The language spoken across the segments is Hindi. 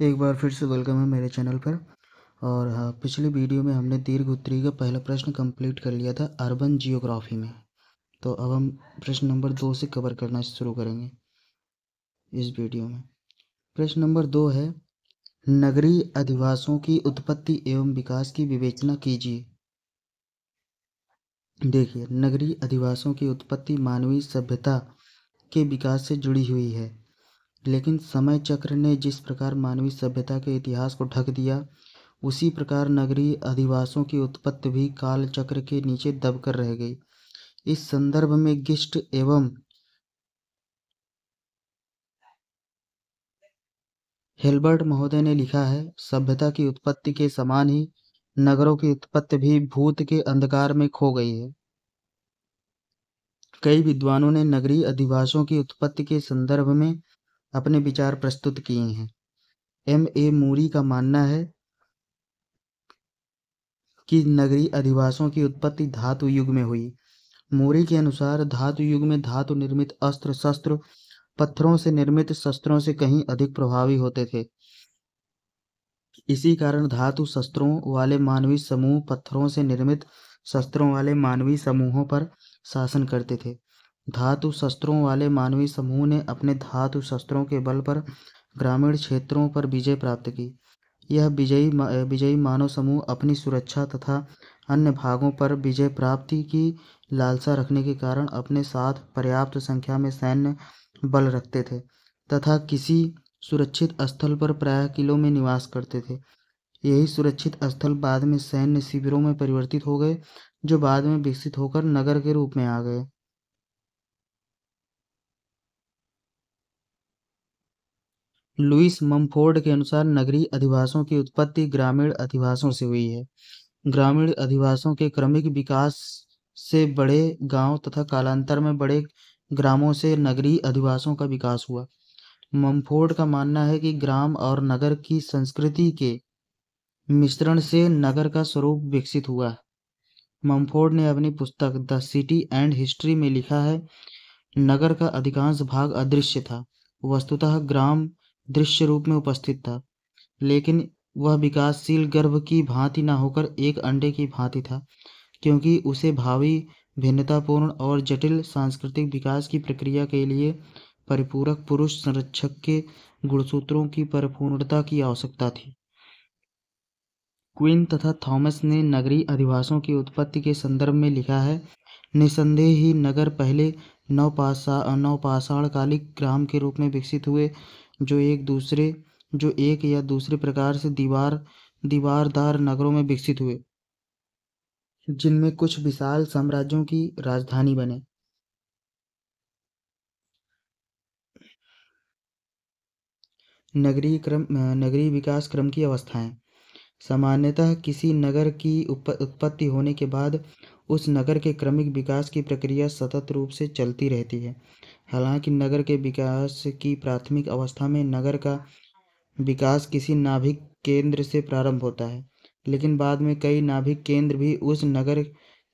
एक बार फिर से वेलकम है मेरे चैनल पर। और हाँ, पिछली वीडियो में हमने दीर्घ उत्तरी का पहला प्रश्न कंप्लीट कर लिया था अर्बन जियोग्राफी में। तो अब हम प्रश्न नंबर 2 से कवर करना शुरू करेंगे इस वीडियो में। प्रश्न नंबर 2 है, नगरीय अधिवासों की उत्पत्ति एवं विकास की विवेचना कीजिए। देखिए, नगरीय अधिवासों की उत्पत्ति मानवीय सभ्यता के विकास से जुड़ी हुई है, लेकिन समय चक्र ने जिस प्रकार मानवीय सभ्यता के इतिहास को ढक दिया, उसी प्रकार नगरीय अधिवासों की उत्पत्ति भी काल चक्र के नीचे दबकर रह गई। इस संदर्भ में गिस्ट एवं हिल्बर्ट महोदय ने लिखा है, सभ्यता की उत्पत्ति के समान ही नगरों की उत्पत्ति भी भूत के अंधकार में खो गई है। कई विद्वानों ने नगरीय अधिवासों की उत्पत्ति के संदर्भ में अपने विचार प्रस्तुत किए हैं। M.A. मूरी का मानना है कि नगरीय अधिवासों की उत्पत्ति धातु युग में हुई। मूरी के अनुसार धातु युग में धातु निर्मित अस्त्र शस्त्र पत्थरों से निर्मित शस्त्रों से कहीं अधिक प्रभावी होते थे। इसी कारण धातु शस्त्रों वाले मानवीय समूह पत्थरों से निर्मित शस्त्रों वाले मानवीय समूहों पर शासन करते थे। धातु शस्त्रों वाले मानवीय समूह ने अपने धातु शस्त्रों के बल पर ग्रामीण क्षेत्रों पर विजय प्राप्त की। यह विजयी मानव समूह अपनी सुरक्षा तथा अन्य भागों पर विजय प्राप्ति की लालसा रखने के कारण अपने साथ पर्याप्त संख्या में सैन्य बल रखते थे तथा किसी सुरक्षित स्थल पर प्रायः किलों में निवास करते थे। यही सुरक्षित स्थल बाद में सैन्य शिविरों में परिवर्तित हो गए, जो बाद में विकसित होकर नगर के रूप में आ गए। लुईस ममफोर्ड के अनुसार नगरीय अधिवासों की उत्पत्ति ग्रामीण अधिवासों से हुई है। ग्रामीण अधिवासों के क्रमिक विकास से बड़े गांव तथा कालांतर में बड़े ग्रामों से नगरीय अधिवासों का विकास हुआ। ममफोर्ड का मानना है कि ग्राम और नगर की संस्कृति के मिश्रण से नगर का स्वरूप विकसित हुआ। ममफोर्ड ने अपनी पुस्तक द सिटी एंड हिस्ट्री में लिखा है, नगर का अधिकांश भाग अदृश्य था। वस्तुतः ग्राम दृश्य रूप में उपस्थित था, लेकिन वह विकासशील गर्भ की भांति न होकर एक अंडे की भांति था, क्योंकि उसे भावी भिन्नतापूर्ण और जटिल सांस्कृतिक विकास की प्रक्रिया के लिए परिपूरक पुरुष संरक्षक के गुणसूत्रों की परिपूर्णता की आवश्यकता थी। क्वीन तथा थॉमस ने नगरीय अधिवासों की उत्पत्ति के संदर्भ में लिखा है, निसंदेह ही नगर पहले नवपाषाणकालिक ग्राम के रूप में विकसित हुए, जो एक या दूसरे प्रकार से दीवारदार नगरों में विकसित हुए, जिनमें कुछ विशाल साम्राज्यों की राजधानी बने। नगरीय विकास क्रम की अवस्थाएं। सामान्यतः किसी नगर की उत्पत्ति होने के बाद उस नगर के क्रमिक विकास की प्रक्रिया सतत रूप से चलती रहती है। हालांकि नगर के विकास की प्राथमिक अवस्था में नगर का विकास किसी नाभिक केंद्र से प्रारंभ होता है, लेकिन बाद में कई नाभिक केंद्र भी उस नगर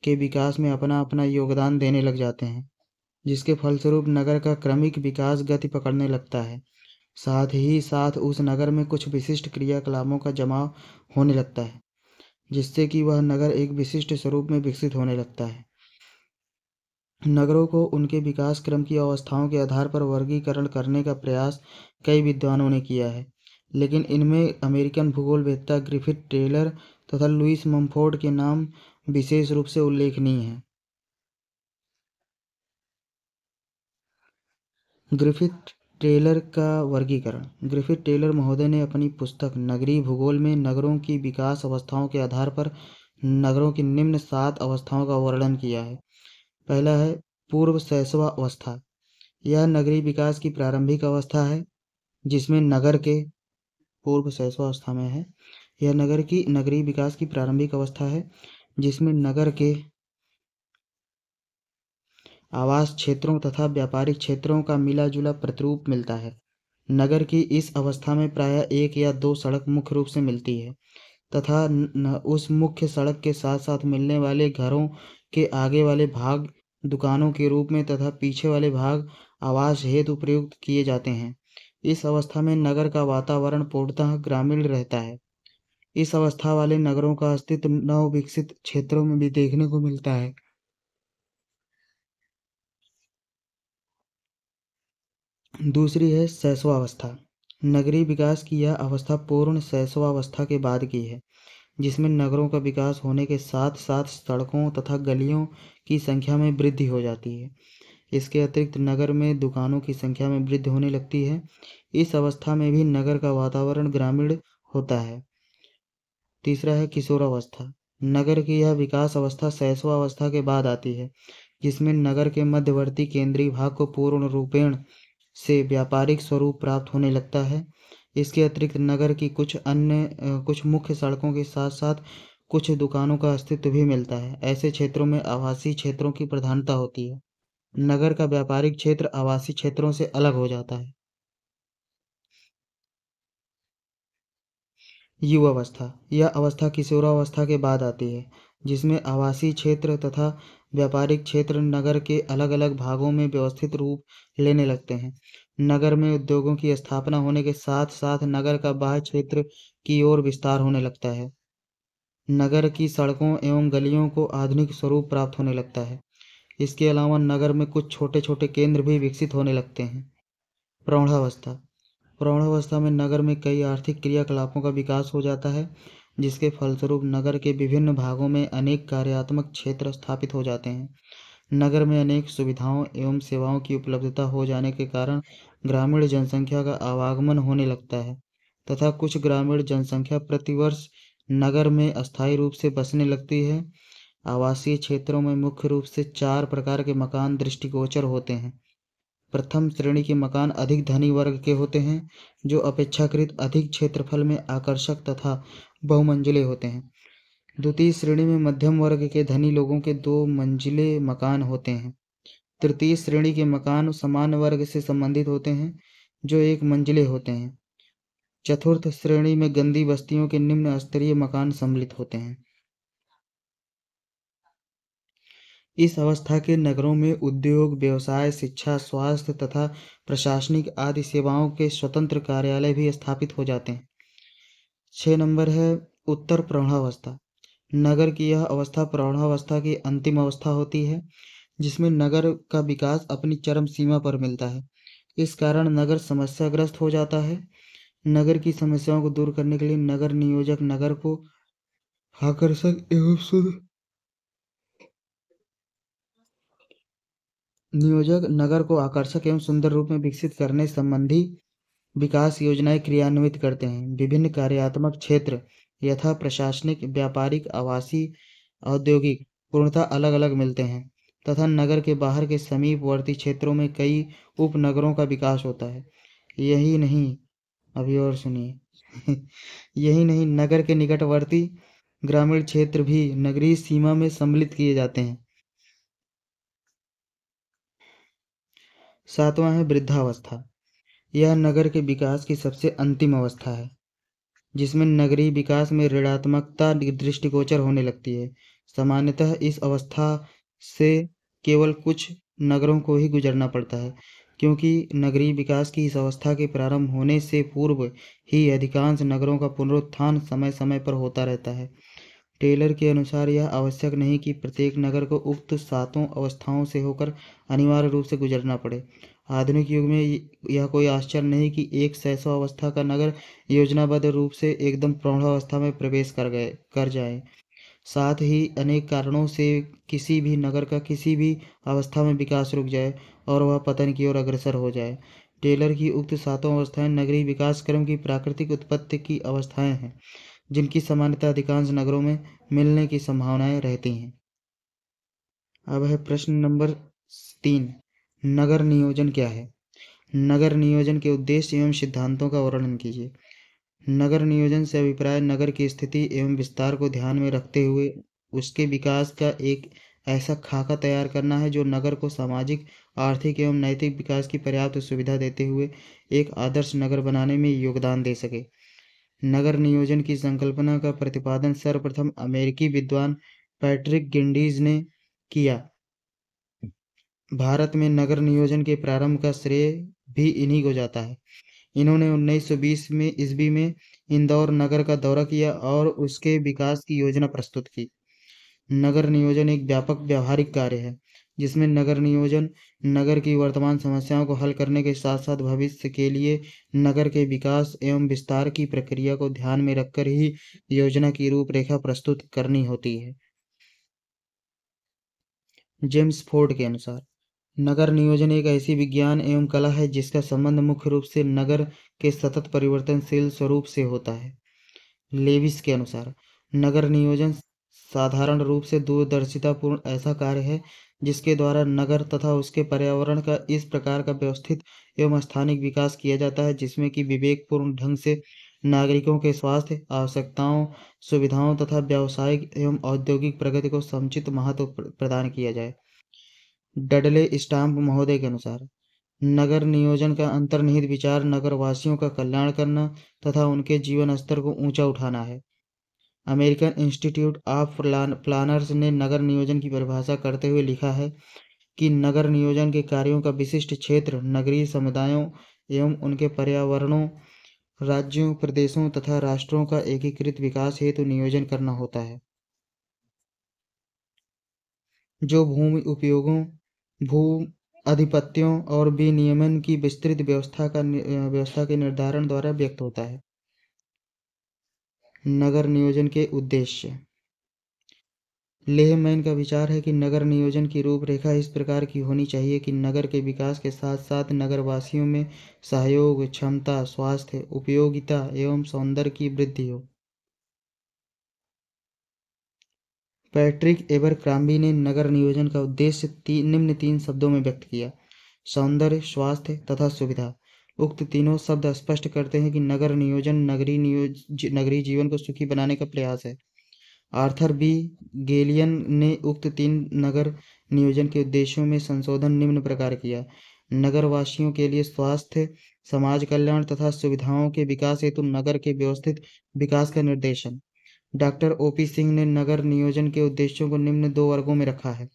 के विकास में अपना अपना योगदान देने लग जाते हैं, जिसके फलस्वरूप नगर का क्रमिक विकास गति पकड़ने लगता है। साथ ही साथ उस नगर में कुछ विशिष्ट क्रियाकलापों का जमाव होने लगता है, जिससे कि वह नगर एक विशिष्ट स्वरूप में विकसित होने लगता है। नगरों को उनके विकास क्रम की अवस्थाओं के आधार पर वर्गीकरण करने का प्रयास कई विद्वानों ने किया है, लेकिन इनमें अमेरिकन भूगोलवेत्ता ग्रिफिथ टेलर तथा लुईस ममफोर्ड के नाम विशेष रूप से उल्लेखनीय हैं। ग्रिफिथ टेलर का वर्गीकरण। ग्रिफिथ टेलर महोदय ने अपनी पुस्तक नगरीय भूगोल में नगरों की विकास अवस्थाओं के आधार पर नगरों की निम्न 7 अवस्थाओं का वर्णन किया है। पहला है पूर्व शैशव अवस्था। यह नगरीय विकास की प्रारंभिक अवस्था है, जिसमें नगर के पूर्व शैशव अवस्था में है। यह नगरीय विकास की प्रारंभिक अवस्था है, जिसमें नगर के आवास क्षेत्रों तथा व्यापारिक क्षेत्रों का मिला जुला प्रतिरूप मिलता है। नगर की इस अवस्था में प्रायः 1 या 2 सड़क मुख्य रूप से मिलती है तथा उस मुख्य सड़क के साथ साथ मिलने वाले घरों के आगे वाले भाग दुकानों के रूप में तथा पीछे वाले भाग आवास हेतु प्रयुक्त किए जाते हैं। इस अवस्था में नगर का वातावरण पूर्णतः ग्रामीण रहता है। इस अवस्था वाले नगरों का अस्तित्व नव विकसित क्षेत्रों में भी देखने को मिलता है। दूसरी है शैशवावस्था। नगरीय विकास की यह अवस्था पूर्ण शैशवावस्था के बाद की है, जिसमें नगरों का विकास होने के साथ साथ सड़कों तथा गलियों की संख्या में वृद्धि हो जाती है। इसके अतिरिक्त नगर में दुकानों की संख्या में वृद्धि होने लगती है। इस अवस्था में भी नगर का वातावरण ग्रामीण होता है। तीसरा है किशोरावस्था। नगर की यह विकास अवस्था शैशवावस्था के बाद आती है, जिसमें नगर के मध्यवर्ती केंद्रीय भाग को पूर्ण रूपेण से व्यापारिक स्वरूप प्राप्त होने लगता है। इसके अतिरिक्त नगर की कुछ मुख्य सड़कों के साथ साथ कुछ दुकानों का अस्तित्व भी मिलता है। ऐसे क्षेत्रों में आवासीय क्षेत्रों की प्रधानता होती है। नगर का व्यापारिक क्षेत्र आवासीय क्षेत्रों से अलग हो जाता है। युवावस्था। यह अवस्था किशोरावस्था के बाद आती है, जिसमें आवासीय क्षेत्र तथा व्यापारिक क्षेत्र नगर के अलग-अलग भागों में व्यवस्थित रूप लेने लगते हैं। नगर में उद्योगों की स्थापना होने के साथ-साथ नगर का बाह्य क्षेत्र की ओर विस्तार होने लगता है। नगर की सड़कों एवं गलियों को आधुनिक स्वरूप प्राप्त होने लगता है। इसके अलावा नगर में कुछ छोटे-छोटे केंद्र भी विकसित होने लगते हैं। प्रौढ़ावस्था। प्रौढ़ावस्था में नगर में कई आर्थिक क्रियाकलापों का विकास हो जाता है, जिसके फलस्वरूप नगर के विभिन्न भागों में अनेक कार्यात्मक क्षेत्र स्थापित हो जाते हैं। नगर में अनेक सुविधाओं एवं सेवाओं की उपलब्धता हो जाने के कारण ग्रामीण जनसंख्या का आवागमन होने लगता है तथा कुछ ग्रामीण जनसंख्या प्रतिवर्ष नगर में अस्थायी रूप से बसने लगती है। आवासीय क्षेत्रों में मुख्य रूप से चार प्रकार के मकान दृष्टिगोचर होते हैं। प्रथम श्रेणी के मकान अधिक धनी वर्ग के होते हैं, जो अपेक्षाकृत अधिक क्षेत्रफल में आकर्षक तथा बहुमंजिले होते हैं। द्वितीय श्रेणी में मध्यम वर्ग के धनी लोगों के दो मंजिले मकान होते हैं। तृतीय श्रेणी के मकान सामान्य वर्ग से संबंधित होते हैं, जो एक मंजिले होते हैं। चतुर्थ श्रेणी में गंदी बस्तियों के निम्न स्तरीय मकान सम्मिलित होते हैं। इस अवस्था के नगरों में उद्योग, व्यवसाय, शिक्षा, स्वास्थ्य तथा प्रशासनिक आदि सेवाओं के स्वतंत्र कार्यालय भी स्थापित हो जाते हैं। 6 नंबर है उत्तर प्रौढ़ावस्था। नगर की यह अवस्था प्रौढ़ावस्था की अंतिम अवस्था होती है, जिसमें नगर का विकास अपनी चरम सीमा पर मिलता है। इस कारण नगर समस्याग्रस्त हो जाता है। नगर की समस्याओं को दूर करने के लिए नगर नियोजक आकर्षक एवं शुद्ध नगर को आकर्षक एवं सुंदर रूप में विकसित करने संबंधी विकास योजनाएं क्रियान्वित करते हैं। विभिन्न कार्यात्मक क्षेत्र यथा प्रशासनिक, व्यापारिक, आवासीय, औद्योगिक पूर्णतः अलग-अलग मिलते हैं तथा नगर के बाहर के समीपवर्ती क्षेत्रों में कई उपनगरों का विकास होता है। यही नहीं अभी और सुनिए यही नहीं, नगर के निकटवर्ती ग्रामीण क्षेत्र भी नगरीय सीमा में सम्मिलित किए जाते हैं। 7वां है वृद्धावस्था। यह नगर के विकास की सबसे अंतिम अवस्था है, जिसमें नगरीय विकास में ऋणात्मकता दृष्टिगोचर होने लगती है। सामान्यतः इस अवस्था से केवल कुछ नगरों को ही गुजरना पड़ता है, क्योंकि नगरीय विकास की इस अवस्था के प्रारंभ होने से पूर्व ही अधिकांश नगरों का पुनरुत्थान समय-समय पर होता रहता है। टेलर के अनुसार यह आवश्यक नहीं कि प्रत्येक नगर को उक्त सातों अवस्थाओं से होकर अनिवार्य रूप से गुजरना पड़े। आधुनिक युग में यह कोई आश्चर्य नहीं कि एक शैशवावस्था का नगर योजनाबद्ध रूप से एकदम प्रौढ़ावस्था में प्रवेश कर जाए। साथ ही अनेक कारणों से किसी भी नगर का किसी भी अवस्था में विकास रुक जाए और वह पतन की ओर अग्रसर हो जाए। टेलर की उक्त सातों अवस्थाएं नगरीय विकास क्रम की प्राकृतिक उत्पत्ति की अवस्थाएं हैं, जिनकी सामान्यतः अधिकांश नगरों में मिलने की संभावनाएं रहती हैं। अब है प्रश्न नंबर 3। नगर नियोजन क्या है? नगर नियोजन के उद्देश्य एवं सिद्धांतों का वर्णन कीजिए। नगर नियोजन से अभिप्राय नगर की स्थिति एवं विस्तार को ध्यान में रखते हुए उसके विकास का एक ऐसा खाका तैयार करना है जो नगर को सामाजिक, आर्थिक एवं नैतिक विकास की पर्याप्त सुविधा देते हुए एक आदर्श नगर बनाने में योगदान दे सके। नगर नियोजन की संकल्पना का प्रतिपादन सर्वप्रथम अमेरिकी विद्वान पैट्रिक गेंडीज ने किया। भारत में नगर नियोजन के प्रारंभ का श्रेय भी इन्हीं को जाता है। इन्होंने 1920 में ईस्वी में इंदौर नगर का दौरा किया और उसके विकास की योजना प्रस्तुत की। नगर नियोजन एक व्यापक व्यावहारिक कार्य है जिसमें नगर नियोजन नगर की वर्तमान समस्याओं को हल करने के साथ साथ भविष्य के लिए नगर के विकास एवं विस्तार की प्रक्रिया को ध्यान में रखकर ही योजना की रूपरेखा प्रस्तुत करनी होती है। जेम्स फोर्ड के अनुसार नगर नियोजन एक ऐसी विज्ञान एवं कला है जिसका संबंध मुख्य रूप से नगर के सतत परिवर्तनशील स्वरूप से होता है। लेविस के अनुसार नगर नियोजन साधारण रूप से दूरदर्शितापूर्ण ऐसा कार्य है जिसके द्वारा नगर तथा उसके पर्यावरण का इस प्रकार का व्यवस्थित एवं स्थानिक विकास किया जाता है जिसमें कि विवेकपूर्ण ढंग से नागरिकों के स्वास्थ्य आवश्यकताओं सुविधाओं तथा व्यावसायिक एवं औद्योगिक प्रगति को समुचित महत्व प्रदान किया जाए। डडले स्टाम्प महोदय के अनुसार नगर नियोजन का अंतर्निहित विचार नगरवासियों का कल्याण करना तथा उनके जीवन स्तर को ऊंचा उठाना है। अमेरिकन इंस्टीट्यूट ऑफ प्लानर्स ने नगर नियोजन की परिभाषा करते हुए लिखा है कि नगर नियोजन के कार्यों का विशिष्ट क्षेत्र नगरीय समुदायों एवं उनके पर्यावरणों राज्यों प्रदेशों तथा राष्ट्रों का एकीकृत विकास हेतु नियोजन करना होता है जो भूमि उपयोगों भू अधिपत्यों और विनियमन की विस्तृत व्यवस्था के निर्धारण द्वारा व्यक्त होता है। नगर नियोजन के उद्देश्य लेहमैन का विचार है कि नगर नियोजन की रूपरेखा इस प्रकार की होनी चाहिए कि नगर के विकास के साथ साथ नगरवासियों में सहयोग क्षमता स्वास्थ्य उपयोगिता एवं सौंदर्य की वृद्धि हो। पैट्रिक एबरक्राम्बी ने नगर नियोजन का उद्देश्य निम्न तीन शब्दों में व्यक्त किया सौंदर्य स्वास्थ्य तथा सुविधा। उक्त तीनों शब्द स्पष्ट करते हैं कि नगर नियोजन नगरीय जीवन को सुखी बनाने का प्रयास है। आर्थर बी गेलियन ने उक्त तीन नगर नियोजन के उद्देश्यों में संशोधन निम्न प्रकार किया नगरवासियों के लिए स्वास्थ्य समाज कल्याण तथा सुविधाओं के विकास हेतु नगर के व्यवस्थित विकास का निर्देशन। डॉक्टर ओपी सिंह ने नगर नियोजन के उद्देश्यों को निम्न दो वर्गों में रखा है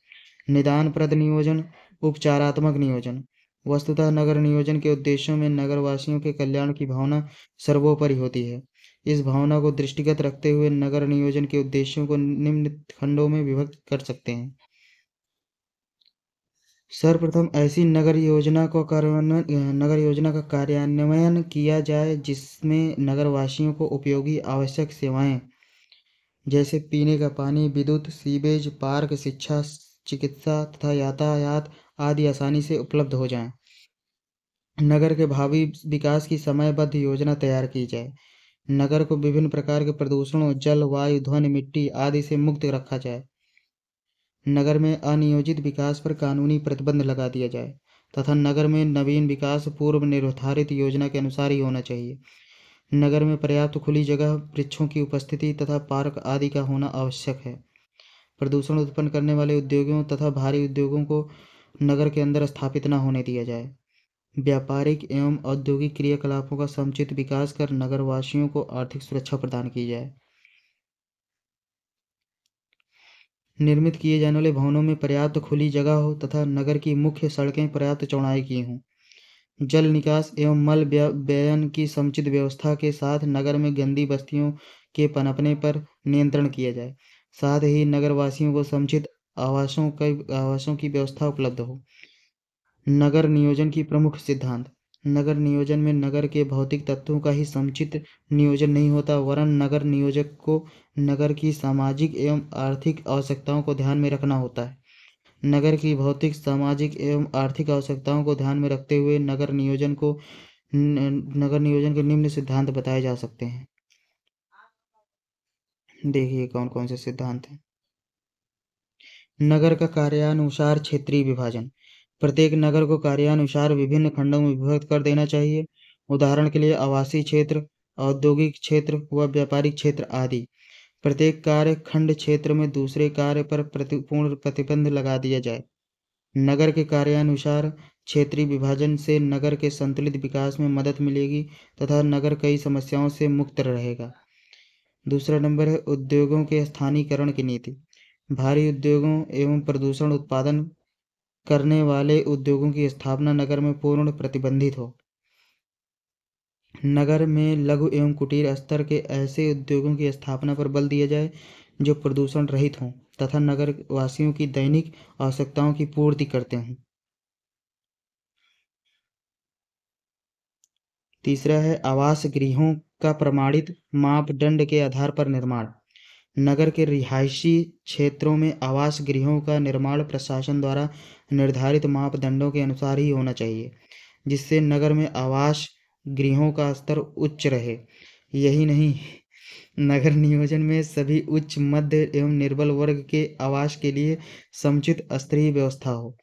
निदानप्रद नियोजन उपचारात्मक नियोजन। वस्तुतः नगर नियोजन के उद्देश्यों में नगरवासियों के कल्याण की भावना सर्वोपरि होती है। इस भावना को दृष्टिगत रखते हुए नगर नियोजन के उद्देश्यों को निम्न खंडों में विभक्त कर सकते हैं। सर्वप्रथम ऐसी नगर योजना का कार्यान्वयन किया जाए जिसमें नगरवासियों को उपयोगी आवश्यक सेवाएं जैसे पीने का पानी विद्युत सीवेज पार्क शिक्षा चिकित्सा तथा यातायात आदि आसानी से उपलब्ध हो जाएं। नगर के भावी विकास की समयबद्ध योजना तैयार की जाए। नगर को विभिन्न प्रकार के प्रदूषणों जल वायु ध्वनि मिट्टी आदि से मुक्त रखा जाए। नगर में अनियोजित विकास पर कानूनी प्रतिबंध लगा दिया जाए तथा नगर में नवीन विकास पूर्व निर्धारित योजना के अनुसार ही होना चाहिए। नगर में पर्याप्त खुली जगह वृक्षों की उपस्थिति तथा पार्क आदि का होना आवश्यक है। प्रदूषण उत्पन्न करने वाले उद्योगों तथा भारी उद्योगों को नगर के अंदर स्थापित न होने दिया जाए। व्यापारिक एवं औद्योगिक क्रियाकलापों का समुचित विकास कर नगरवासियों को आर्थिक सुरक्षा प्रदान की जाए। निर्मित किए जाने वाले भवनों में पर्याप्त खुली जगह हो तथा नगर की मुख्य सड़कें पर्याप्त चौड़ाई की हों। जल निकास एवं मल व्ययन की समुचित व्यवस्था के साथ नगर में गंदी बस्तियों के पनपने पर नियंत्रण किया जाए। साथ ही नगरवासियों को समुचित आवासों की व्यवस्था उपलब्ध हो। नगर नियोजन की प्रमुख सिद्धांत नगर नियोजन में नगर के भौतिक तत्वों का ही समुचित नियोजन नहीं होता वरन नगर नियोजक को नगर की सामाजिक एवं आर्थिक आवश्यकताओं को ध्यान में रखना होता है। नगर की भौतिक सामाजिक एवं आर्थिक आवश्यकताओं को ध्यान में रखते हुए नगर नियोजन के निम्न सिद्धांत बताए जा सकते हैं। देखिए कौन कौन से सिद्धांत हैं। नगर का कार्यानुसार क्षेत्रीय विभाजन प्रत्येक नगर को कार्यानुसार विभिन्न खंडों में विभक्त कर देना चाहिए। उदाहरण के लिए आवासीय क्षेत्र औद्योगिक क्षेत्र व व्यापारिक क्षेत्र आदि। प्रत्येक कार्य खंड क्षेत्र में दूसरे कार्य पर पूर्ण प्रतिबंध लगा दिया जाए। नगर के कार्यानुसार क्षेत्रीय विभाजन से नगर के संतुलित विकास में मदद मिलेगी तथा नगर कई समस्याओं से मुक्त रहेगा। दूसरा नंबर है उद्योगों के स्थानीयकरण की नीति भारी उद्योगों एवं प्रदूषण उत्पादन करने वाले उद्योगों की स्थापना नगर में पूर्ण प्रतिबंधित हो। नगर में लघु एवं कुटीर स्तर के ऐसे उद्योगों की स्थापना पर बल दिया जाए जो प्रदूषण रहित हों तथा नगर वासियों की दैनिक आवश्यकताओं की पूर्ति करते हों। तीसरा है आवास गृहों का प्रमाणित मापदंड के आधार पर निर्माण। नगर के रिहायशी क्षेत्रों में आवास गृहों का निर्माण प्रशासन द्वारा निर्धारित मापदंडों के अनुसार ही होना चाहिए, जिससे नगर में आवास गृहों का स्तर उच्च रहे। यही नहीं, नगर नियोजन में सभी उच्च, मध्य एवं निर्बल वर्ग के आवास के लिए समुचित स्तरीय व्यवस्था हो।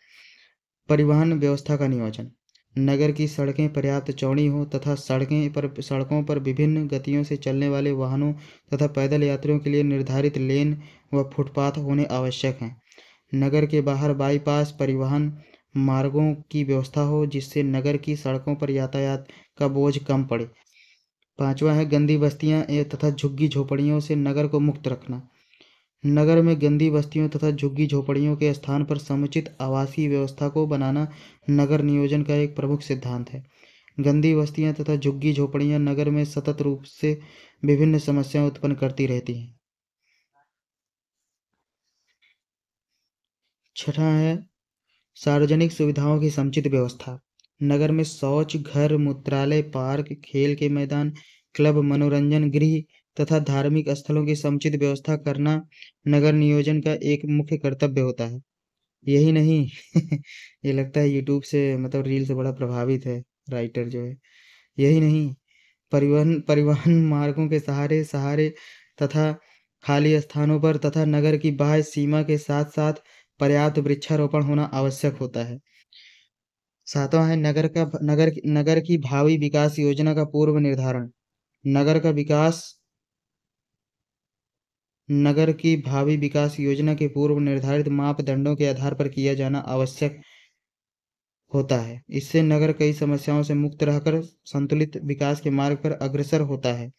परिवहन व्यवस्था का नियोजन। नगर की सड़कें पर्याप्त चौड़ी हों तथा सड़कों पर विभिन्न गतियों से चलने वाले वाहनों तथा पैदल यात्रियों के लिए निर्धारित लेन व फुटपाथ होने आवश्यक हैं। नगर के बाहर बाईपास परिवहन मार्गों की व्यवस्था हो जिससे नगर की सड़कों पर यातायात का बोझ कम पड़े। पांचवा है गंदी बस्तियां तथा झुग्गी झोपड़ियों से नगर को मुक्त रखना। नगर में गंदी बस्तियों तथा झुग्गी झोपड़ियों के स्थान पर समुचित आवासीय व्यवस्था को बनाना नगर नियोजन का एक प्रमुख सिद्धांत है। गंदी बस्तियां तथा झुग्गी झोपड़ियां नगर में सतत रूप से विभिन्न समस्याएं उत्पन्न करती रहती हैं। छठा है सार्वजनिक सुविधाओं की समुचित व्यवस्था। नगर में शौच घर, मूत्रालय, पार्क, खेल के मैदान, क्लब, मनोरंजन गृह तथा धार्मिक स्थलों की समुचित व्यवस्था करना नगर नियोजन का एक मुख्य कर्तव्य होता है। यही नहीं ये लगता है यूट्यूब से मतलब रील से बड़ा प्रभावित है राइटर जो है। यही नहीं, परिवहन मार्गों के सहारे सहारे तथा खाली स्थानों पर तथा नगर की बाह्य सीमा के साथ साथ पर्याप्त वृक्षारोपण होना आवश्यक होता है। सातवां है नगर की भावी विकास योजना का पूर्व निर्धारण। नगर का विकास नगर की भावी विकास योजना के पूर्व निर्धारित मापदंडों के आधार पर किया जाना आवश्यक होता है। इससे नगर कई समस्याओं से मुक्त रहकर संतुलित विकास के मार्ग पर अग्रसर होता है।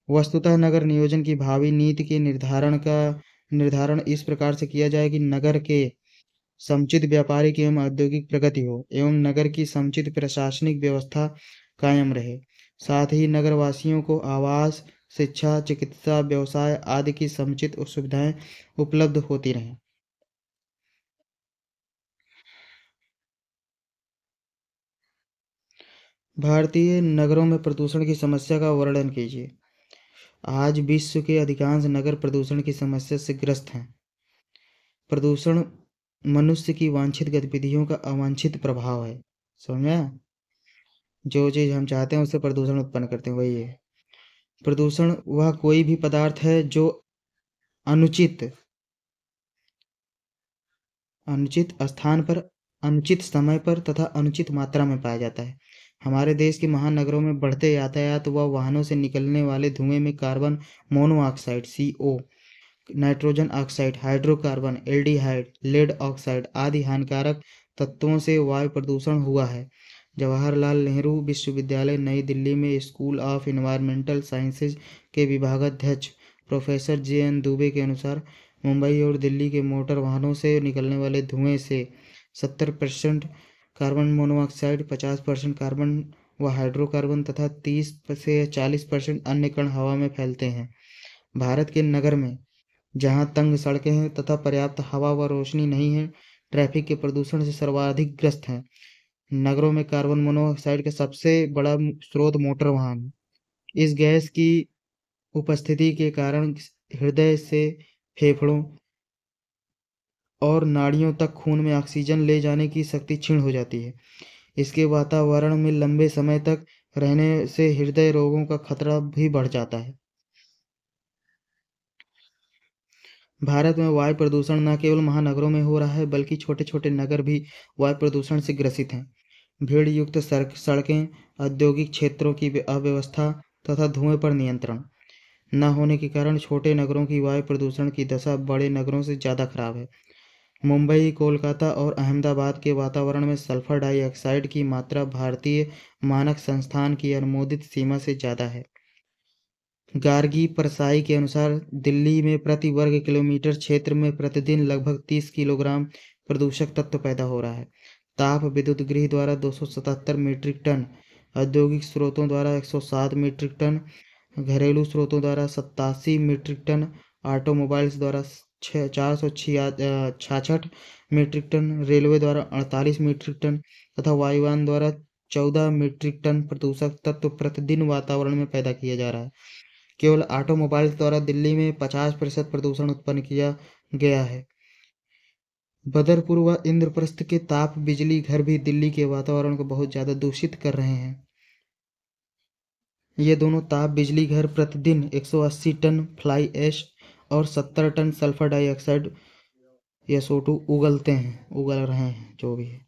वस्तुतः नगर नियोजन की भावी नीति के निर्धारण इस प्रकार से किया जाए कि नगर के समुचित व्यापारिक एवं औद्योगिक प्रगति हो एवं नगर की समुचित प्रशासनिक व्यवस्था कायम रहे। साथ ही नगरवासियों को आवास, शिक्षा, चिकित्सा, व्यवसाय आदि की समुचित सुविधाएं उपलब्ध होती रहें। भारतीय नगरों में प्रदूषण की समस्या का वर्णन कीजिए। आज विश्व के अधिकांश नगर प्रदूषण की समस्या से ग्रस्त हैं। प्रदूषण मनुष्य की वांछित गतिविधियों का अवांछित प्रभाव है। समझा? जो चीज़ हम चाहते हैं उससे प्रदूषण उत्पन्न करते हैं, वही है। प्रदूषण वह कोई भी पदार्थ है जो अनुचित अनुचित स्थान पर, अनुचित समय पर तथा अनुचित मात्रा में पाया जाता है। हमारे देश के महानगरों में बढ़ते यातायात व वाहनों से निकलने वाले धुएं में carbon monoxide CO, nitrogen oxide, hydrocarbon, aldehyde, lead oxide आदि हानिकारक तत्वों से वायु प्रदूषण हुआ है। जवाहरलाल नेहरू विश्वविद्यालय नई दिल्ली में स्कूल ऑफ एनवायरमेंटल साइंसेज के विभागाध्यक्ष प्रोफेसर JN दुबे के अनुसार मुंबई और दिल्ली के मोटर वाहनों से निकलने वाले धुएं से 70% कार्बन मोनोऑक्साइड, 50% कार्बन व हाइड्रोकार्बन तथा 30 से 40% अन्य कण हवा में फैलते हैं। भारत के नगर में जहां तंग सड़कें हैं तथा पर्याप्त हवा व रोशनी नहीं है, ट्रैफिक के प्रदूषण से सर्वाधिक ग्रस्त हैं। नगरों में कार्बन मोनोऑक्साइड का सबसे बड़ा स्रोत मोटर वाहन है। इस गैस की उपस्थिति के कारण हृदय से फेफड़ों और नाड़ियों तक खून में ऑक्सीजन ले जाने की शक्ति क्षीण हो जाती है। इसके वातावरण में लंबे समय तक रहने से हृदय रोगों का खतरा भी बढ़ जाता है। भारत में वायु प्रदूषण न केवल महानगरों में हो रहा है बल्कि छोटे छोटे नगर भी वायु प्रदूषण से ग्रसित हैं। भीड़ युक्त सड़कें, औद्योगिक क्षेत्रों की अव्यवस्था तथा धुएं पर नियंत्रण न होने के कारण छोटे नगरों की वायु प्रदूषण की दशा बड़े नगरों से ज़्यादा खराब है। मुंबई, कोलकाता और अहमदाबाद के वातावरण में सल्फर डाइऑक्साइड की मात्रा भारतीय मानक संस्थान की अनुमोदित सीमा से ज़्यादा है। गार्गी परसाई के अनुसार दिल्ली में प्रति वर्ग किलोमीटर क्षेत्र में प्रतिदिन लगभग 30 किलोग्राम प्रदूषक तत्व पैदा हो रहा है। ताप विद्युत गृह द्वारा 277 मीट्रिक टन औद्योगिक स्रोतों द्वारा 107 मीट्रिक टन, घरेलू स्रोतों द्वारा 87 मीट्रिक टन, ऑटोमोबाइल्स द्वारा 466 मीट्रिक टन, रेलवे द्वारा 48 मीट्रिक टन तथा वायुयान द्वारा 14 मीट्रिक टन प्रदूषक तत्व प्रतिदिन वातावरण में पैदा किया जा रहा है। केवल ऑटोमोबाइल्स द्वारा दिल्ली में 50% प्रदूषण उत्पन्न किया गया है। बदरपुर व इंद्रप्रस्थ के ताप बिजली घर भी दिल्ली के वातावरण को बहुत ज़्यादा दूषित कर रहे हैं। ये दोनों ताप बिजली घर प्रतिदिन 180 टन फ्लाई ऐश और 70 टन सल्फर डाइऑक्साइड SO2 उगल रहे हैं जो भी है।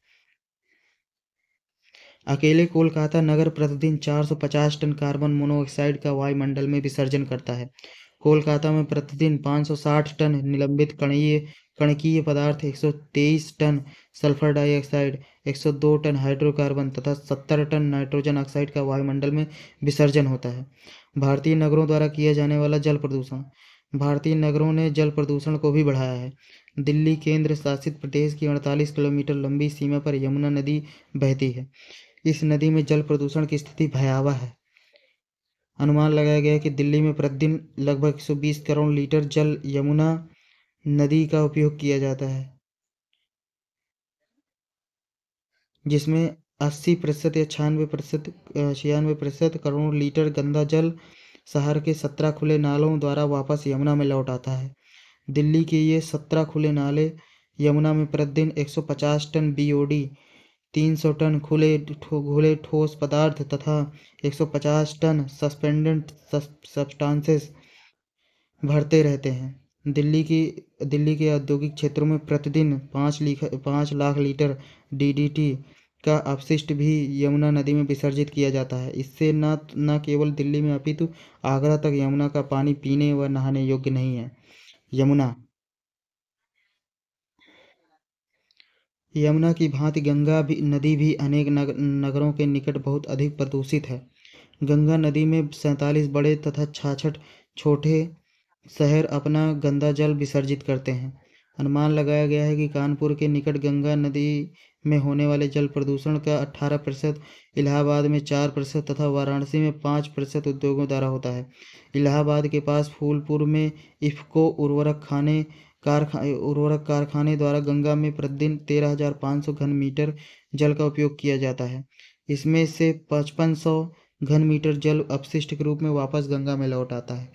अकेले कोलकाता नगर प्रतिदिन 450 टन कार्बन मोनोऑक्साइड का वायुमंडल में विसर्जन करता है। कोलकाता में प्रतिदिन 560 टन निलंबित कणकीय पदार्थ, 123 ton sulphur dioxide, 102 ton hydrocarbon तथा 70 टन नाइट्रोजन ऑक्साइड का वायुमंडल में विसर्जन होता है। भारतीय नगरों द्वारा किया जाने वाला जल प्रदूषण। भारतीय नगरों ने जल प्रदूषण को भी बढ़ाया है। दिल्ली केंद्र शासित प्रदेश की 48 किलोमीटर लंबी सीमा पर यमुना नदी बहती है। इस नदी में जल प्रदूषण की स्थिति भयावह है। अनुमान लगाया गया है कि दिल्ली में प्रतिदिन लगभग 120 करोड़ लीटर जल यमुना नदी का उपयोग किया जाता है, जिसमें 80% या 96% करोड़ लीटर गंदा जल शहर के 17 खुले नालों द्वारा वापस यमुना में लौट आता है। दिल्ली के ये 17 खुले नाले यमुना में प्रतिदिन 150 टन BOD, 300 टन खुले ठोस पदार्थ तथा 150 टन सस्पेंडेड सब्सटेंसेस भरते रहते हैं। दिल्ली के औद्योगिक क्षेत्रों में प्रतिदिन 5 लाख लीटर DDT का अपशिष्ट भी यमुना नदी में विसर्जित किया जाता है। इससे न केवल दिल्ली में अपितु आगरा तक यमुना का पानी पीने व नहाने योग्य नहीं है। यमुना की भांति गंगा नदी भी अनेक नगरों के निकट बहुत अधिक प्रदूषित है। गंगा नदी में 47 बड़े तथा 66 छोटे शहर अपना गंदा जल विसर्जित करते हैं। अनुमान लगाया गया है कि कानपुर के निकट गंगा नदी में होने वाले जल प्रदूषण का 18%, इलाहाबाद में 4% तथा वाराणसी में 5% उद्योगों द्वारा होता है। इलाहाबाद के पास फूलपुर में इफ़को उर्वरक कारखाने द्वारा गंगा में प्रतिदिन 13,500 घन मीटर जल का उपयोग किया जाता है। इसमें से 5500 घन मीटर जल अपशिष्ट के रूप में वापस गंगा में लौट आता है।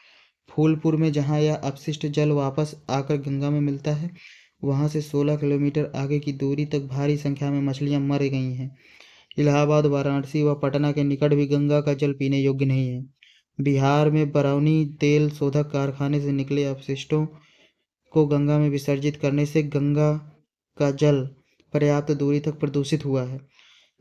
फूलपुर में जहाँ यह अपशिष्ट जल वापस आकर गंगा में मिलता है, वहाँ से 16 किलोमीटर आगे की दूरी तक भारी संख्या में मछलियाँ मर गई हैं। इलाहाबाद, वाराणसी व पटना के निकट भी गंगा का जल पीने योग्य नहीं है। बिहार में बरौनी तेल शोधक कारखाने से निकले अपशिष्टों को गंगा में विसर्जित करने से गंगा का जल पर्याप्त दूरी तक प्रदूषित हुआ है।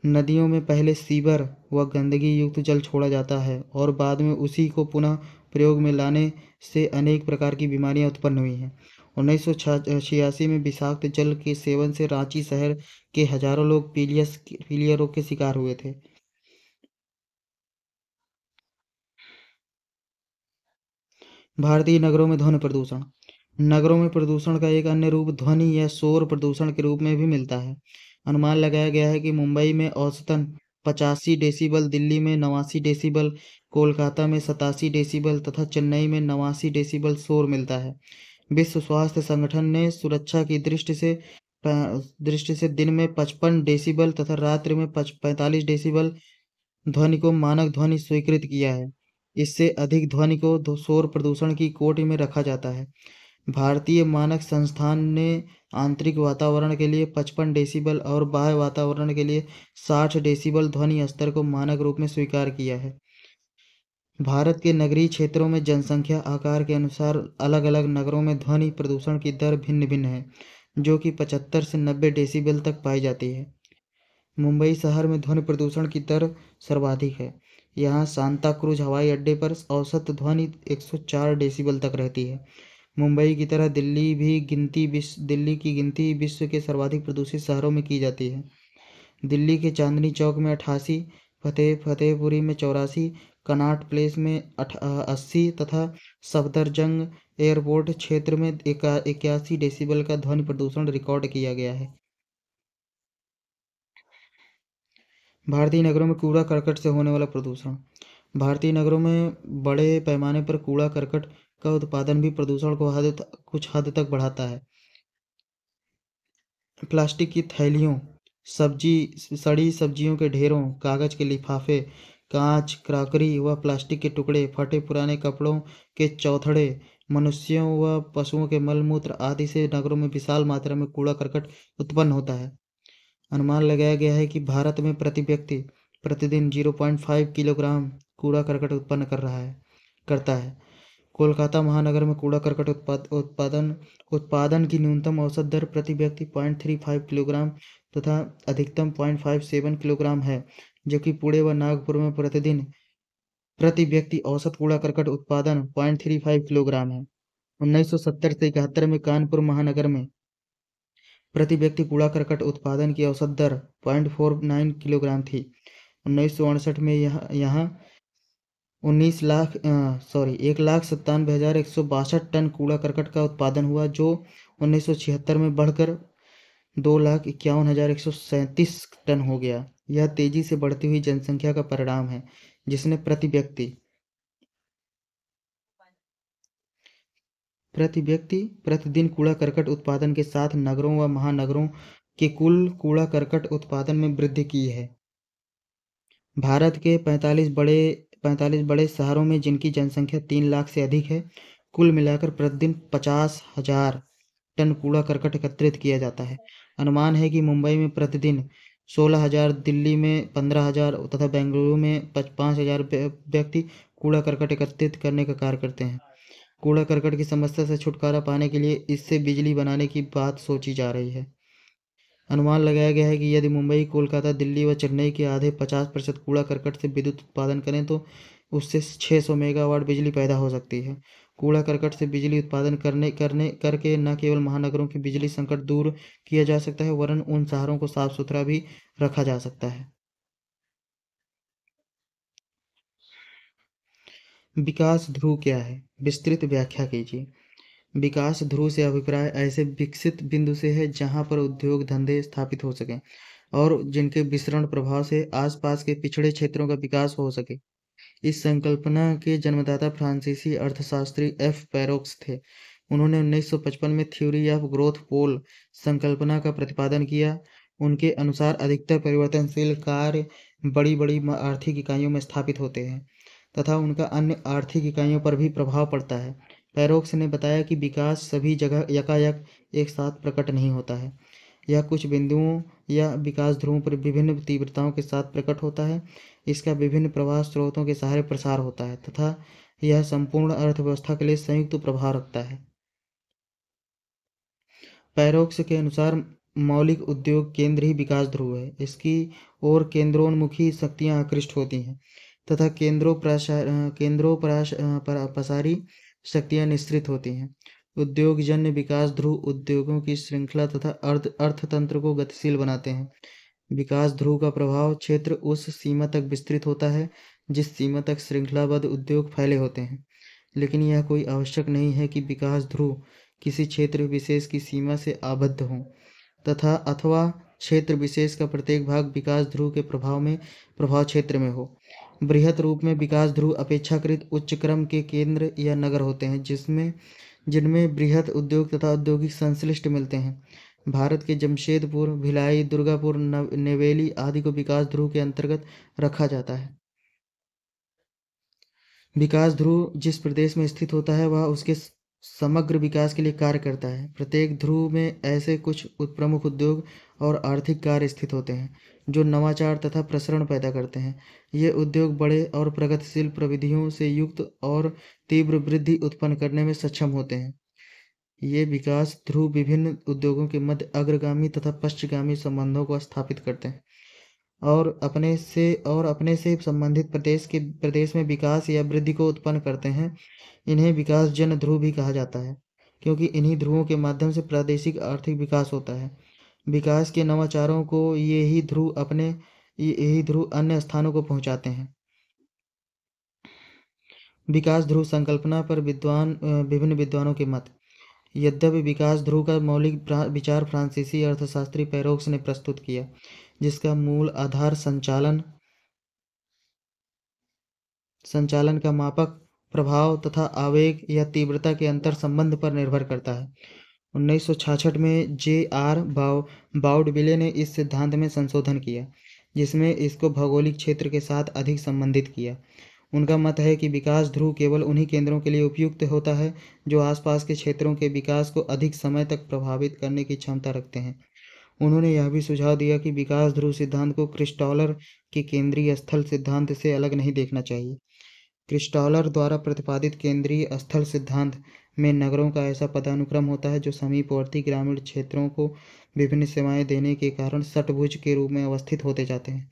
नदियों में पहले सीवर व गंदगी युक्त जल छोड़ा जाता है और बाद में उसी को पुनः प्रयोग में लाने से अनेक प्रकार की बीमारियां उत्पन्न हुई हैं। 1986 में विषाक्त जल के सेवन से रांची शहर के हजारों लोग पीलिया रोग के शिकार हुए थे। भारतीय नगरों में ध्वनि प्रदूषण। नगरों में प्रदूषण का एक अन्य रूप ध्वनि या शोर प्रदूषण के रूप में भी मिलता है। अनुमान लगाया गया है कि मुंबई में औसतन 85 डेसिबल, दिल्ली में 89 डेसिबल, कोलकाता में 87 डेसिबल तथा चेन्नई में 89 डेसिबल शोर मिलता है। विश्व स्वास्थ्य संगठन ने सुरक्षा की दृष्टि से दिन में 55 डेसिबल तथा रात्रि में 45 डेसिबल ध्वनि को मानक ध्वनि स्वीकृत किया है। इससे अधिक ध्वनि को शोर प्रदूषण की कोटि में रखा जाता है। भारतीय मानक संस्थान ने आंतरिक वातावरण के लिए 55 डेसिबल और बाह्य वातावरण के लिए 60 डेसिबल ध्वनि स्तर को मानक रूप में स्वीकार किया है। भारत के नगरीय क्षेत्रों में जनसंख्या आकार के अनुसार अलग अलग नगरों में ध्वनि प्रदूषण की दर भिन्न भिन्न है, जो कि 75 से 90 डेसिबल तक पाई जाती है। मुंबई शहर में ध्वनि प्रदूषण की दर सर्वाधिक है। यहाँ सांता क्रूज हवाई अड्डे पर औसत ध्वनि 104 डेसिबल तक रहती है। मुंबई की तरह दिल्ली की गिनती विश्व के सर्वाधिक प्रदूषित शहरों में की जाती है। दिल्ली के चांदनी चौक में 88, फतेहपुरी में 84, कनॉट प्लेस में 80 तथा सफदरजंग एयरपोर्ट क्षेत्र में 81 डेसिबल का ध्वनि प्रदूषण रिकॉर्ड किया गया है। भारतीय नगरों में कूड़ा करकट से होने वाला प्रदूषण। भारतीय नगरों में बड़े पैमाने पर कूड़ा करकट का उत्पादन भी प्रदूषण को कुछ हद तक बढ़ाता है। प्लास्टिक की थैलियों, सड़ी सब्जियों के ढेरों, कागज के लिफाफे, कांच, क्रॉकरी व प्लास्टिक के टुकड़े, फटे पुराने कपड़ों के चौथड़े, मनुष्यों व पशुओं के मल मूत्र आदि से नगरों में विशाल मात्रा में कूड़ा करकट उत्पन्न होता है। अनुमान लगाया गया है कि भारत में प्रति व्यक्ति प्रतिदिन 0.5 किलोग्राम कूड़ा करकट उत्पन्न करता है। कोलकाता महानगर में कूड़ा करकट उत्पादन की न्यूनतम औसत दर प्रति व्यक्ति 0.35 किलोग्राम तथा अधिकतम 0.57 किलोग्राम है, जबकि पुणे व नागपुर में प्रतिदिन प्रति व्यक्ति औसत कूड़ा करकट उत्पादन 0.35 किलोग्राम है। 1970 से 71 में कानपुर महानगर में प्रति व्यक्ति कूड़ा करकट उत्पादन की औसत दर 0.49 किलोग्राम थी। 1968 में यहाँ 1,97,162 टन कूड़ा करकट का उत्पादन हुआ, जो 1976 में बढ़कर 2,51,137 टन हो गया। यह तेजी से बढ़ती हुई जनसंख्या का परिणाम है, जिसने प्रति व्यक्ति प्रतिदिन कूड़ा करकट उत्पादन के साथ नगरों व महानगरों के कुल कूड़ा करकट उत्पादन में वृद्धि की है। भारत के 45 बड़े शहरों में, जिनकी जनसंख्या 3 लाख से अधिक है, कुल मिलाकर प्रतिदिन 50,000 टन कूड़ा करकट एकत्रित किया जाता है। अनुमान है कि मुंबई में प्रतिदिन 16,000, दिल्ली में 15,000 तथा बेंगलुरु में 5,000 व्यक्ति कूड़ा करकट एकत्रित करने का कार्य करते हैं। कूड़ा करकट की समस्या से छुटकारा पाने के लिए इससे बिजली बनाने की बात सोची जा रही है। अनुमान लगाया गया है कि यदि मुंबई, कोलकाता, दिल्ली व चेन्नई के आधे 50% कूड़ा करकट से विद्युत उत्पादन करें तो उससे 600 मेगावाट बिजली पैदा हो सकती है। कूड़ा करकट से बिजली उत्पादन करके न केवल महानगरों की बिजली संकट दूर किया जा सकता है, वरन उन शहरों को साफ सुथरा भी रखा जा सकता है। विकास ध्रुव क्या है? विस्तृत व्याख्या कीजिए। विकास ध्रुव से अभिप्राय ऐसे विकसित बिंदु से है जहां पर उद्योग धंधे स्थापित हो सकें और जिनके विसरण प्रभाव से आसपास के पिछड़े क्षेत्रों का विकास हो सके। इस संकल्पना के जन्मदाता फ्रांसीसी अर्थशास्त्री एफ पैरोक्स थे। उन्होंने 1955 में थ्योरी ऑफ ग्रोथ पोल संकल्पना का प्रतिपादन किया। उनके अनुसार अधिकतर परिवर्तनशील कार्य बड़ी बड़ी आर्थिक इकाइयों में स्थापित होते हैं तथा उनका अन्य आर्थिक इकाइयों पर भी प्रभाव पड़ता है। पैरोक्स ने बताया कि विकास सभी जगह यकायक एक साथ प्रकट नहीं होता है। यह कुछ बिंदुओं या विकास ध्रुवों पर विभिन्न तीव्रताओं के साथ प्रकट होता है। इसका विभिन्न प्रवाह स्रोतों के सहारे प्रसार होता है तथा यह संपूर्ण अर्थव्यवस्था के लिए संयुक्त प्रभाव रखता है। पैरोक्स के अनुसार मौलिक उद्योग केंद्र ही विकास ध्रुव है। इसकी ओर केंद्रोन्मुखी शक्तियां आकृष्ट होती हैं तथा केंद्रोपसारी शक्तियां निःसृत होती हैं। उद्योगजन्य विकास ध्रुव उद्योगों की श्रृंखला तथा अर्थतंत्र को गतिशील बनाते हैं। विकास ध्रुव का प्रभाव क्षेत्र उस सीमा तक विस्तृत होता है जिस सीमा तक श्रृंखलाबद्ध उद्योग फैले होते हैं, लेकिन यह कोई आवश्यक नहीं है कि विकास ध्रुव किसी क्षेत्र विशेष की सीमा से आबद्ध हों अथवा क्षेत्र विशेष का प्रत्येक भाग विकास ध्रुव के प्रभाव क्षेत्र में हो। बृहत रूप में विकास ध्रुव अपेक्षाकृत उच्च क्रम के केंद्र या नगर होते हैं, जिनमें बृहत उद्योग तथा औद्योगिक संश्लिष्ट मिलते हैं। भारत के जमशेदपुर, भिलाई, दुर्गापुर, नेवेली आदि को विकास ध्रुव के अंतर्गत रखा जाता है। विकास ध्रुव जिस प्रदेश में स्थित होता है वह उसके समग्र विकास के लिए कार्य करता है। प्रत्येक ध्रुव में ऐसे कुछ प्रमुख उद्योग और आर्थिक कार्य स्थित होते हैं जो नवाचार तथा प्रसरण पैदा करते हैं। ये उद्योग बड़े और प्रगतिशील प्रविधियों से युक्त और तीव्र वृद्धि उत्पन्न करने में सक्षम होते हैं। ये विकास ध्रुव विभिन्न उद्योगों के मध्य अग्रगामी तथा पश्चगामी संबंधों को स्थापित करते हैं और अपने से संबंधित प्रदेश में विकास या वृद्धि को उत्पन्न करते हैं। इन्हें विकास जन ध्रुव भी कहा जाता है, क्योंकि इन्हीं ध्रुवों के माध्यम से प्रादेशिक आर्थिक विकास होता है। विकास के नवाचारों को यही ध्रुव अन्य स्थानों को पहुंचाते हैं। विकास ध्रुव संकल्पना पर विभिन्न विद्वानों के मत। यद्यपि विकास ध्रुव का मौलिक विचार फ्रांसीसी अर्थशास्त्री पैरोक्स ने प्रस्तुत किया, जिसका मूल आधार संचालन का मापक, प्रभाव तथा आवेग या तीव्रता के अंतर संबंध पर निर्भर करता है। 1966 में जे.आर. बाउडविले ने इस सिद्धांत में संशोधन किया, जिसमें इसको भौगोलिक क्षेत्र के साथ अधिक संबंधित किया। उनका मत है कि विकास ध्रुव केवल उन्हीं केंद्रों के लिए उपयुक्त होता है जो आसपास के क्षेत्रों के विकास को अधिक समय तक प्रभावित करने की क्षमता रखते हैं। उन्होंने यह भी सुझाव दिया कि विकास ध्रुव सिद्धांत को क्रिस्टॉलर के केंद्रीय स्थल सिद्धांत से अलग नहीं देखना चाहिए। क्रिस्टॉलर द्वारा प्रतिपादित केंद्रीय स्थल सिद्धांत में नगरों का ऐसा पदानुक्रम होता है जो समीपवर्ती ग्रामीण क्षेत्रों को विभिन्न सेवाएं देने के कारण षटभुज के रूप में अवस्थित होते जाते हैं।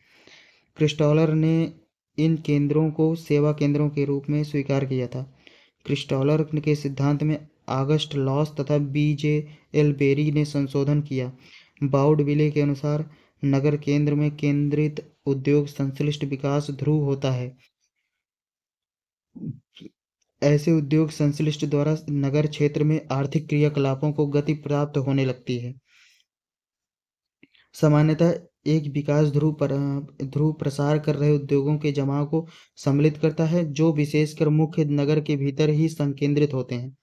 क्रिस्टॉलर ने इन केंद्रों को सेवा केंद्रों के रूप में स्वीकार किया था। क्रिस्टॉलर के सिद्धांत में ऑगस्ट लॉस तथा बी.जे.एल. बेरी ने संशोधन किया। बाउडविले के अनुसार नगर केंद्र में केंद्रित उद्योग संश्लिष्ट विकास ध्रुव होता है। ऐसे उद्योग संश्लिष्ट द्वारा नगर क्षेत्र में आर्थिक क्रियाकलापों को गति प्राप्त होने लगती है। सामान्यतः एक विकास ध्रुव प्रसार कर रहे उद्योगों के जमाव को सम्मिलित करता है, जो विशेषकर मुख्य नगर के भीतर ही संकेंद्रित होते हैं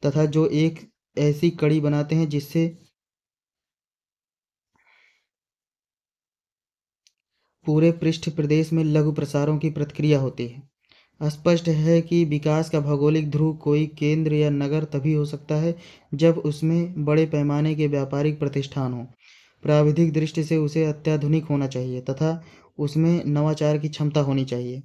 तथा जो एक ऐसी कड़ी बनाते हैं जिससे पूरे पृष्ठ प्रदेश में लघु प्रसारों की प्रतिक्रिया होती है। स्पष्ट है कि विकास का भौगोलिक ध्रुव कोई केंद्र या नगर तभी हो सकता है जब उसमें बड़े पैमाने के व्यापारिक प्रतिष्ठान हों। प्राविधिक दृष्टि से उसे अत्याधुनिक होना चाहिए तथा उसमें नवाचार की क्षमता होनी चाहिए।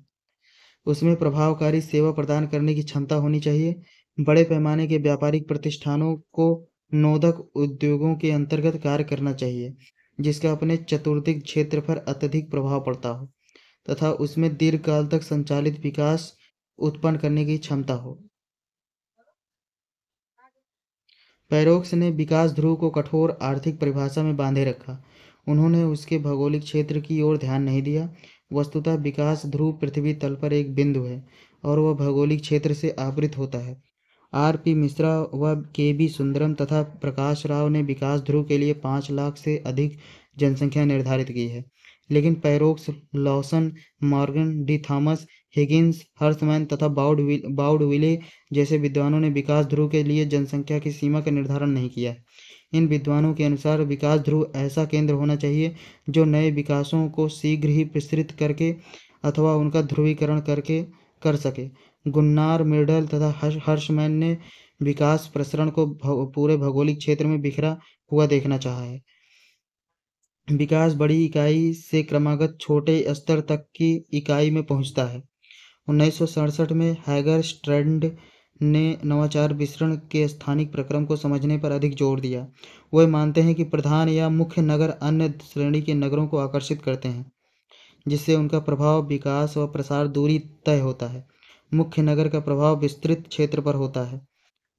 उसमें प्रभावकारी सेवा प्रदान करने की क्षमता होनी चाहिए। बड़े पैमाने के व्यापारिक प्रतिष्ठानों को नोदक उद्योगों के अंतर्गत कार्य करना चाहिए, जिसका अपने चतुर्दिक क्षेत्र पर अत्यधिक प्रभाव पड़ता हो तथा उसमें दीर्घकाल तक संचालित विकास उत्पन्न करने की क्षमता हो। पैरोक्स ने विकास ध्रुव को कठोर आर्थिक परिभाषा में बांधे रखा। उन्होंने उसके भौगोलिक क्षेत्र की ओर ध्यान नहीं दिया। वस्तुतः विकास ध्रुव पृथ्वी तल पर एक बिंदु है और वह भौगोलिक क्षेत्र से आवृत होता है। आर.पी. मिश्रा व के.बी. सुंदरम तथा प्रकाश राव ने विकास ध्रुव के लिए 5 लाख से अधिक जनसंख्या निर्धारित की है, लेकिन Perroux, Lawson, Morgan, D Thomas, Higgins, Hirschman तथा बाउडविले जैसे विद्वानों ने विकास ध्रुव के लिए जनसंख्या की सीमा का निर्धारण नहीं किया है। इन विद्वानों के अनुसार विकास ध्रुव ऐसा केंद्र होना चाहिए जो नए विकासों को शीघ्र ही प्रसरित करके अथवा उनका ध्रुवीकरण कर सके। गुन्नार मिर्डल तथा हर्षमैन ने विकास प्रसरण को पूरे भौगोलिक क्षेत्र में बिखरा हुआ देखना चाहा है। विकास बड़ी इकाई से क्रमागत छोटे स्तर तक की इकाई में पहुंचता है। 1967 में हैगर स्ट्रैंड ने नवाचार विसरण के स्थानिक प्रक्रम को समझने पर अधिक जोर दिया। वे मानते हैं कि प्रधान या मुख्य नगर अन्य श्रेणी के नगरों को आकर्षित करते हैं, जिससे उनका प्रभाव, विकास व प्रसार दूरी तय होता है। मुख्य नगर का प्रभाव विस्तृत क्षेत्र पर होता है,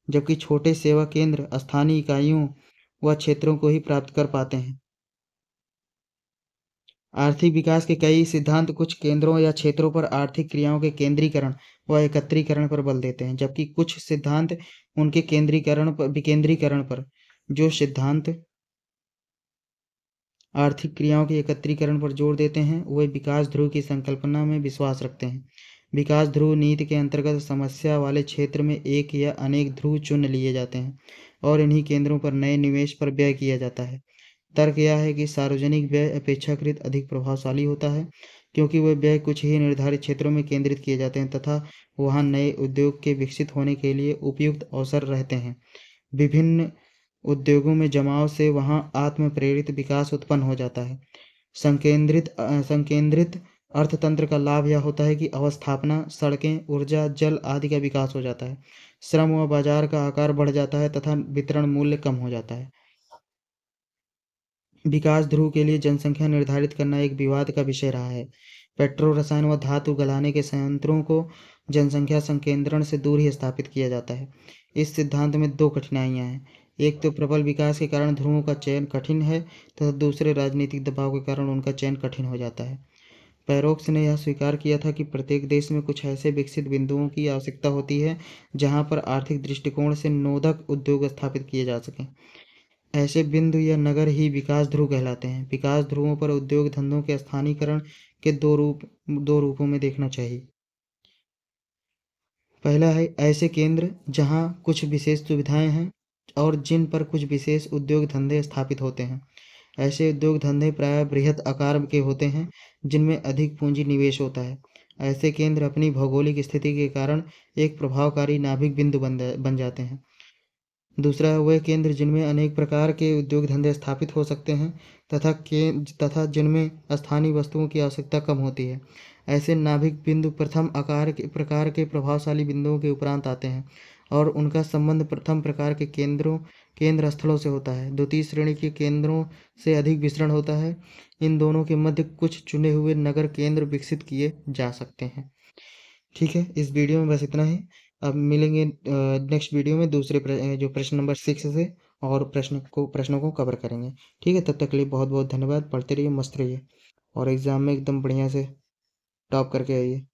जबकि छोटे सेवा केंद्र स्थानीय इकाइयों व क्षेत्रों को ही प्राप्त कर पाते हैं। आर्थिक विकास के कई सिद्धांत कुछ केंद्रों या क्षेत्रों पर आर्थिक क्रियाओं के केंद्रीकरण व एकत्रीकरण पर बल देते हैं, जबकि कुछ सिद्धांत उनके विकेंद्रीकरण पर। जो सिद्धांत आर्थिक क्रियाओं के एकत्रीकरण पर जोर देते हैं, वे विकास ध्रुव की संकल्पना में विश्वास रखते हैं। विकास ध्रुव नीति के अंतर्गत समस्या वाले क्षेत्र में एक या अनेक ध्रुव चुन लिए जाते हैं और इन्हीं केंद्रों पर नए निवेश पर व्यय किया जाता है। तर्क यह है कि सार्वजनिक व्यय अपेक्षाकृत अधिक प्रभावशाली होता है, क्योंकि वे व्यय कुछ ही निर्धारित क्षेत्रों में केंद्रित किए जाते हैं तथा वहां नए उद्योग के विकसित होने के लिए उपयुक्त अवसर रहते हैं। विभिन्न उद्योगों में जमाव से वहां आत्म प्रेरित विकास उत्पन्न हो जाता है। संकेंद्रित अर्थतंत्र का लाभ यह होता है कि अवस्थापना, सड़कें, ऊर्जा, जल आदि का विकास हो जाता है। श्रम व बाजार का आकार बढ़ जाता है तथा वितरण मूल्य कम हो जाता है। विकास ध्रुव के लिए जनसंख्या निर्धारित करना एक विवाद का विषय रहा है। पेट्रो रसायन व धातु गलाने के संयंत्रों को जनसंख्या संकेंद्रण से दूर ही स्थापित किया जाता है। इस सिद्धांत में 2 कठिनाइयां हैं। एक तो प्रबल विकास के कारण ध्रुवों का चयन कठिन है तथा दूसरे राजनीतिक दबाव के कारण उनका चयन कठिन हो जाता है। पैरोक्स ने यह स्वीकार किया था कि प्रत्येक देश में कुछ ऐसे विकसित बिंदुओं की आवश्यकता होती है जहां पर आर्थिक दृष्टिकोण से नोदक उद्योग स्थापित किए जा सकें। ऐसे बिंदु या नगर ही विकास ध्रुव कहलाते हैं। विकास ध्रुवों पर उद्योग धंधों के स्थानीयकरण के दो रूपों में देखना चाहिए। पहला है ऐसे केंद्र जहां कुछ विशेष सुविधाएं हैं और जिन पर कुछ विशेष उद्योग धंधे स्थापित होते हैं। ऐसे उद्योग धंधे प्रायः बृहत आकार के होते हैं जिनमें अधिक पूंजी निवेश होता है। ऐसे केंद्र अपनी भौगोलिक स्थिति के कारण एक प्रभावकारी नाभिक बिंदु बन जाते हैं। दूसरा है वह केंद्र जिनमें अनेक प्रकार के उद्योग धंधे स्थापित हो सकते हैं तथा जिनमें स्थानीय वस्तुओं की आवश्यकता कम होती है। ऐसे नाभिक बिंदु प्रथम प्रकार के प्रभावशाली बिंदुओं के उपरांत आते हैं और उनका संबंध प्रथम प्रकार के केंद्र स्थलों से होता है। द्वितीय श्रेणी के केंद्रों से अधिक विस्तृत होता है। इन दोनों के मध्य कुछ चुने हुए नगर केंद्र विकसित किए जा सकते हैं। ठीक है, इस वीडियो में बस इतना ही। अब मिलेंगे नेक्स्ट वीडियो में दूसरे जो प्रश्न नंबर 6 से और प्रश्नों को कवर करेंगे। ठीक है, तब तक के लिए बहुत बहुत धन्यवाद। पढ़ते रहिए, मस्त रहिए और एग्ज़ाम में एकदम बढ़िया से टॉप करके आइए।